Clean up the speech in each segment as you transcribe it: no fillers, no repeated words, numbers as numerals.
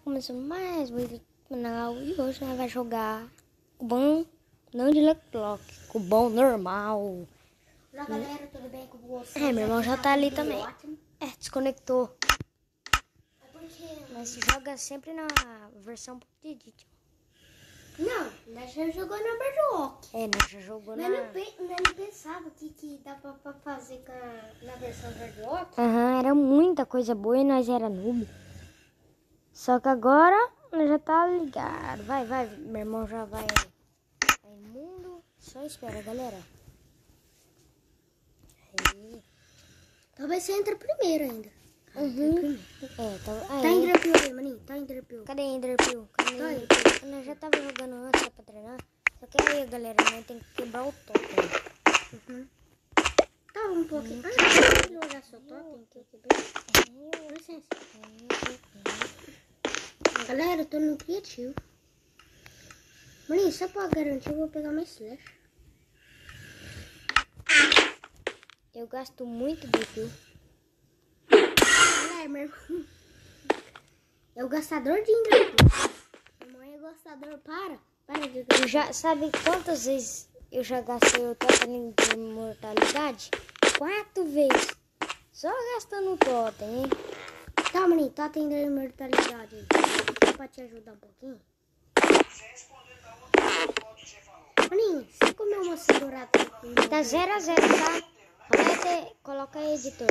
começando mais um vídeo do canal e hoje nós vamos jogar cubão, não de Lucky Block, cubão normal. Olá galera, tudo bem com vocês? Meu irmão já tá ali também. Ótimo. Desconectou. É porque... Mas joga sempre na versão Edit. Não, nós já jogou na Berlock. Nós já jogou na... Mas não pensava que dá pra fazer na versão Berlock. Era muita coisa boa e nós era noob. Só que agora nós já tá ligado. Vai, meu irmão já vai imundo. Só espera, galera. Aí. Talvez você entre primeiro ainda. Tá em Enderpeel aí, maninho. Tá em Enderpeel. Cadê Enderpeel? Nós já tava jogando antes pra treinar. Só que aí, galera, nós tem que quebrar o totem. Tá um pouquinho. Deixa eu olhar seu totem. Com licença. Galera, eu tô no criativo. Maninho, só pra garantir, eu vou pegar mais slash. Eu gasto muito de fio. Galera, meu irmão. É o gastador de Enderpeel. Minha mãe é gastador. Para de gastar. Já sabe quantas vezes eu já gastei o totem de imortalidade? 4 vezes. Só gastando o totem, hein? Tá, maninho, totem de imortalidade aí. Só pra te ajudar um pouquinho. Maninho, você comeu uma dourada? Tá 0 a 0, tá? Coloca aí, editor.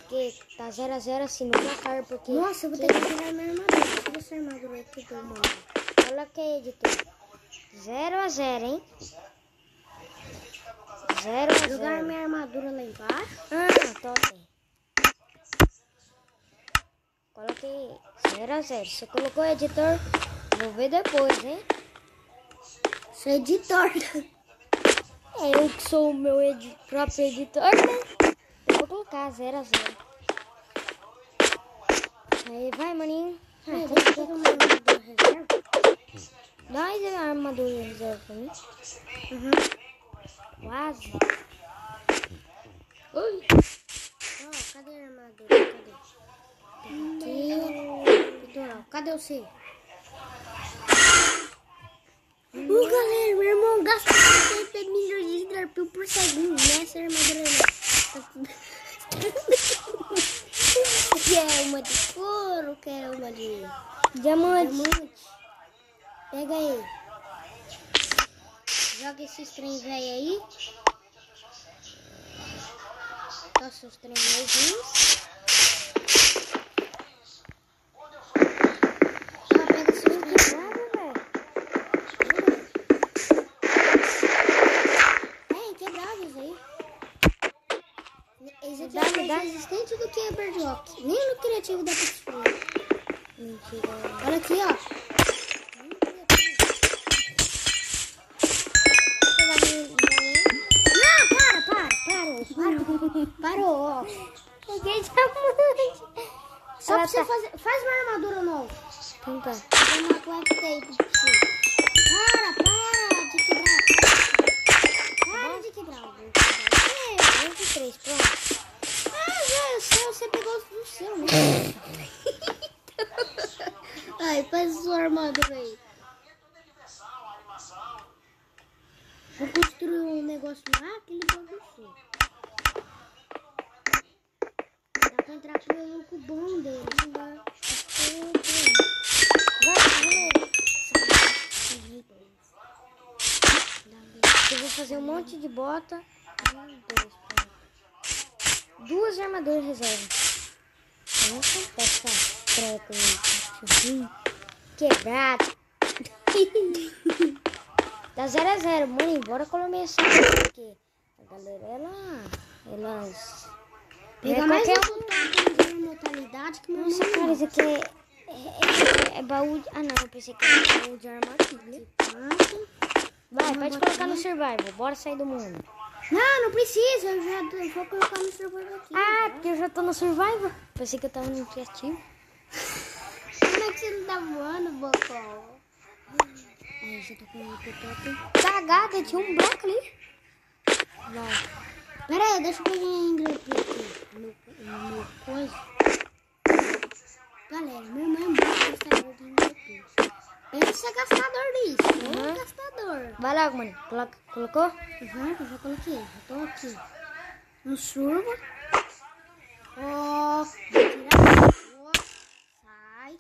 Porque tá 0 a 0 assim no placar, porque... Nossa, eu vou ter que tirar minha armadura. Tira essa armadura aí que eu mando. Coloca aí, editor. 0 a 0, hein? 0 a 0. Jogar minha armadura lá embaixo. Totem. Coloquei 0 a 0. Você colocou, editor? Vou ver depois, hein? Sou editor. Eu que sou o meu próprio editor, né? Eu vou colocar 0 a 0. Aí, vai, maninho. Deixa eu pegar uma armadura reserva. Dá a armadura reserva pra mim. Quase. Ui. Cadê a armadura? Cadê? Cadê você? Galera, meu irmão gasta 70 milhões de Enderpeel por segundo nessa armadura aí. Quer uma de couro, quer uma de diamante. Pega aí. Joga esses trem velho aí. Tossa os trem novinhos. Pega esses trem quebrados aí. Eles aqui é mais resistente do que a Berlock. Nem no criativo dá pra destruir. Mentira. Olha aqui, ó. Parou, ó. Peguei diamante. Só pra você fazer. Faz uma armadura nova. Então tá. Vou uma black tape pra você. Para de quebrar. Para de quebrar. 23, pronto. Já é seu, você pegou o seu, né? Ai, faz a sua armadura aí. Vou construir um negócio lá que ele bagunçou. Dá pra entrar pelo cubão dele. Eu vou fazer um monte de bota. 2 armaduras reserva. Nossa, essa treca aí. Quebrado. Tá 0 a 0, mãe. Bora começar. Porque a galera, elas... Pega mais um totem de imortalidade que meu Nossa, irmão. cara, isso aqui é baú de... Ah, não, eu pensei que era baú de armadilha. Vai, pode colocar no survival. Bora sair do mundo. Não precisa. Eu já vou colocar no survival aqui. Porque eu já tô no survival. Pensei que eu tava no criativo. Como é que você não tá voando, Bocó? Aí, já tô com o totem. Cagada, tinha um bloco ali. Vai. Pera aí, deixa eu pegar em Enderpeel aqui. No coisa. Galera, meu irmão é muito gostador de de ser gastador disso. Uhum. Gastador. Vai logo, mano. Colocou? Uhum, eu já coloquei. Já tô aqui. No survo. Ó, vou tirar. Ó, sai.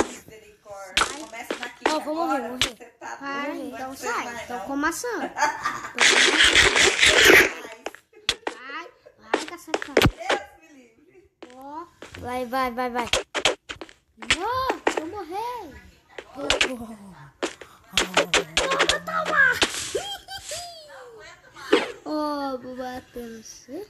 Misericórdia. Começa daqui. Ó, vou morrer, agora. morrer. Você tá Para, doido, então não sai. vai, Então não. com maçã. Vai, caçapá. Deus me livre. Ó. Vai. Não, vou morrer. Ó, vou bater no você.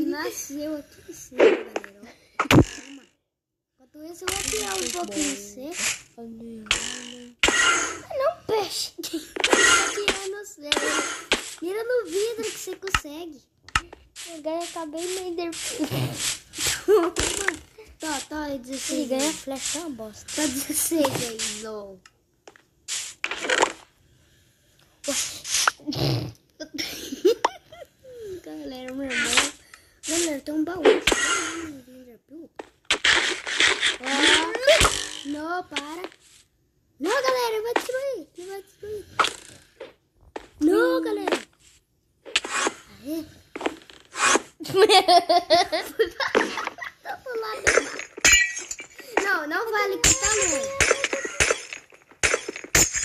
Nasceu aqui em cima, galera. Ó. Toma. Enquanto isso, eu vou tirar um pouquinho de você. Não, peixe. Tá tirando você. Mira no vidro que você consegue. Eu ganhei, acabei meio derpio. Tá, é 16. Ele ganha flecha, é uma bosta. Tá 16 aí, não. Galera, meu irmão. Galera, tem um baú. Não, para. Não, galera, ele vai destruir. Ele vai destruir. Não, galera. Aê. Tô pro lado do mar. Não vale que tá longe.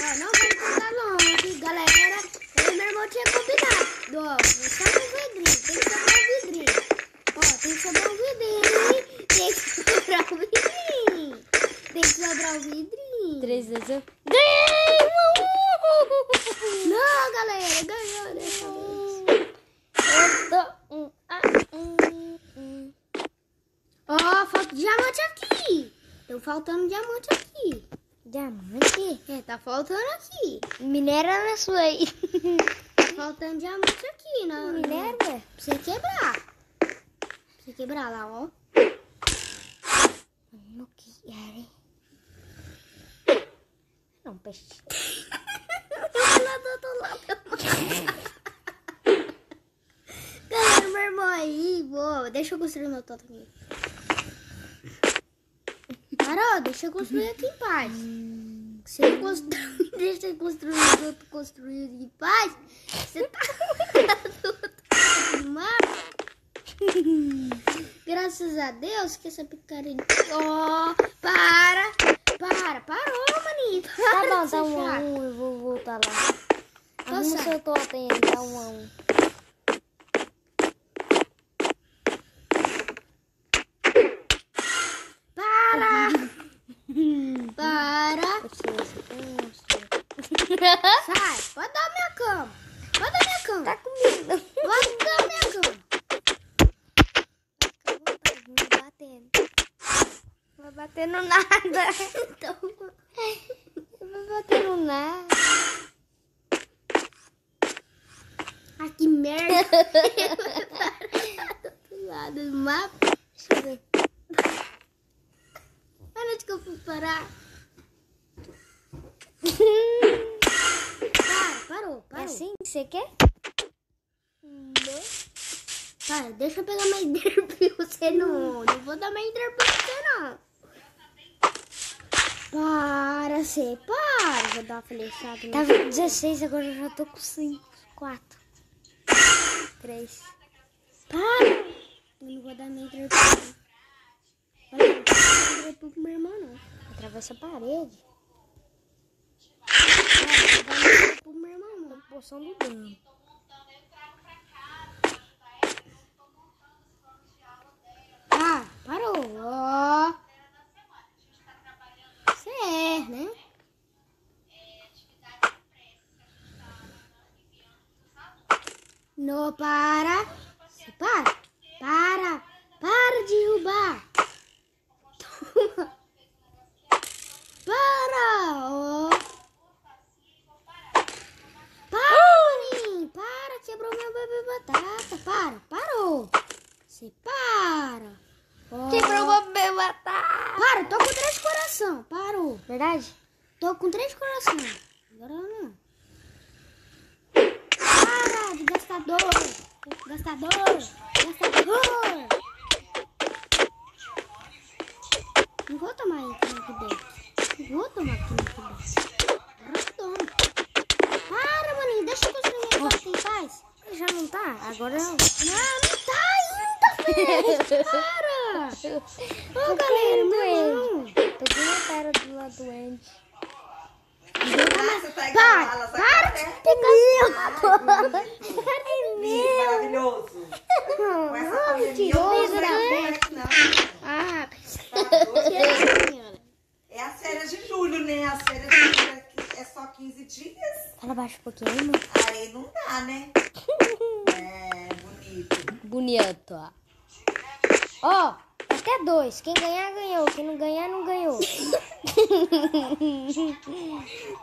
Ó, não vale que tá longe, galera. Eu e meu irmão tinha combinado. Ó, só no vidrinho. Tem que sobrar um vidrinho. Ó, tem que sobrar um vidrinho. Tem que sobrar um vidrinho. Tem que sobrar um vidrinho. 3 vezes eu ganhei! Não, galera, ganhou dessa vez. Eu tô... Ó, falta diamante aqui. Tô faltando diamante aqui. Diamante? É, tá faltando aqui. Minera na sua aí. Tá faltando diamante aqui, né? Minera? Pra você quebrar. Pra você quebrar lá, ó. Não quero. Não, peixe. Lá do outro lado. Galera, meu irmão aí, boa. Deixa eu construir meu totem. Carol, deixa eu construir aqui em paz. Se eu construir, deixa eu construir os outros construídos em paz. Você tá do outro lado do mapa. Graças a Deus que essa picareta. Ó, parou, maninho. Tá Para bom, de tá ser 1 a chato. 1, eu vou voltar lá. Arruma certo. seu totem aí, tá 1 a 1. Para. Eu tirei esse Sai, pode dar minha cama. Pode dar minha cama. Tá comigo. Pode dar minha cama. Não vai batendo. Não vai batendo nada. Então, Não vai batendo nada. ah, que merda. Do outro lado do mapa. Deixa eu ver. Olha onde que eu fui parar. Parou. É assim que você quer? Para, deixa eu pegar mais derpio. Você não vou dar mais derpio pra você, não. Para. Vou dar uma flechada. Tava com 16, agora eu já tô com 5. 4. 3. Para. Eu não vou dar mais derpio. Olha, eu não vou dar derpio pro meu irmão, não. Atravessa a parede. Não vou dar mais derpio pro meu irmão, não. Poção do dano. Parou. Ó. Você é, né? Não, para. Você para. Para de derrubar. Toma. Para. Ó. Maninho. Para. Quebrou meu bebê batata. Parou. Você para. Ó. Quebrou uma bebê batata. Para, tô com 3 coração. Parou. Verdade? Tô com 3 coração. Agora não. Para de gastador. aqui dentro. Vou tomar aqui dentro. Toma. Para, maninho. Deixa eu construir minha casa em paz. Já não tá? Agora não. Não tá ainda, Fez. Para. Ô, galera, meu irmão. Tô com uma cara do lado doente. Você tá igual ela, sabe? Maravilhoso. Com essa pandemia, eu não sei não. Ah, É as férias de julho, né? As férias de julho é só 15 dias. Fala baixo um pouquinho, mano. Aí não dá, né? É, bonito. Bonito. Ó, até 2. Quem ganhar, ganhou. Quem não ganhar, não ganhou.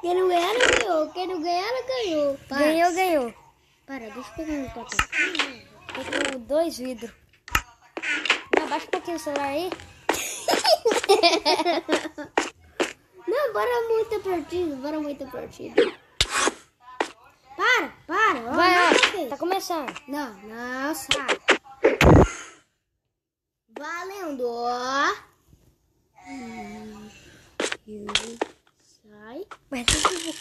quem não ganhar, não ganhou. Quem não ganhar, não ganhou. Para. Ganhou, ganhou. Para, deixa eu pegar no papel. Tô com 2 vidros. Não, abaixa um pouquinho o celular aí. Não, bora muito partido. Bora muito partido. Para. Ó, Vai, não, ó. Fez. Tá começando. Não, sai. Valendo. Sai. Mas tem que...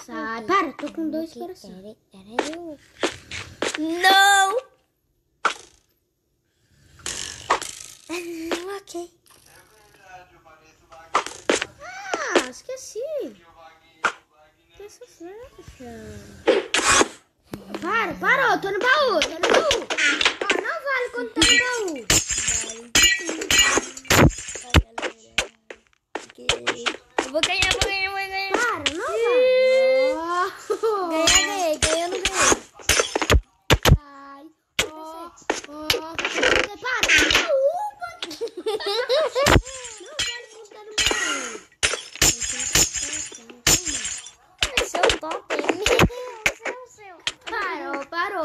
Sai. Para, tô com 2 corações. Peraí. Não! Ok. Ah, esqueci. Essa Para, ó, tô no baú. Ó, não vale quando tá no baú. Eu vou ganhar. Para, não vale. Ganhei. Ganhou, não ganhei. Sai. Ó. Para. Não vale quando tá no baú. Esse é o top, hein? Parou.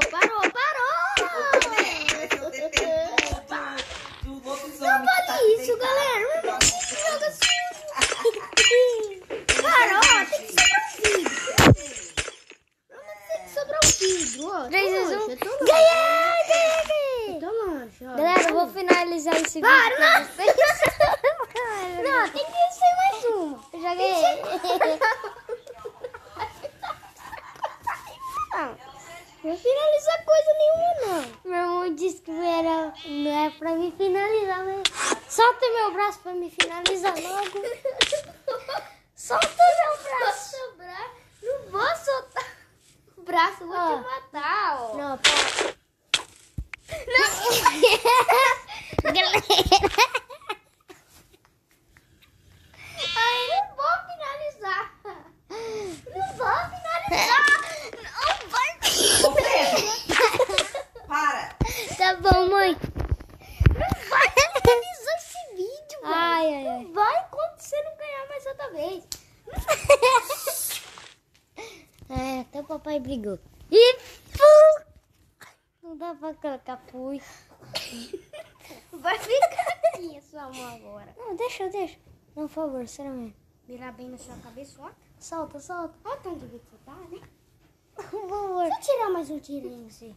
Esse é o dependente do lobisomem. Não vale isso, galera. Não joga sujo. Parou, tem que sobrar um vidro. Ó, 3, 2, 1. Ganhei! Toma, Galera, eu vou finalizar esse vídeo. Para, com vocês. não, tem que ser mais uma. Eu já ganhei. Não vou finalizar coisa nenhuma, não. Meu irmão disse que não é pra me finalizar, né? Solta meu braço pra me finalizar logo. Solta meu braço. Não vou soltar o braço, vou te matar, ó. Não, pô. Galera. Ai, não vou finalizar. Não vou finalizar. Não vai. Ô, Pedro, para. Tá bom, mãe. Não vai finalizar esse vídeo, velho. Ai. Não vai quando você não ganhar mais outra vez. Até o papai brigou. E pum! Não dá pra colocar fui. Vai ficar assim a sua mão agora. Não, deixa. Não, por favor, sinceramente. Virar bem na sua cabeça, ó. Solta. Olha o tanto de que você tá, né? Por favor. Deixa eu tirar mais um tirinho, assim.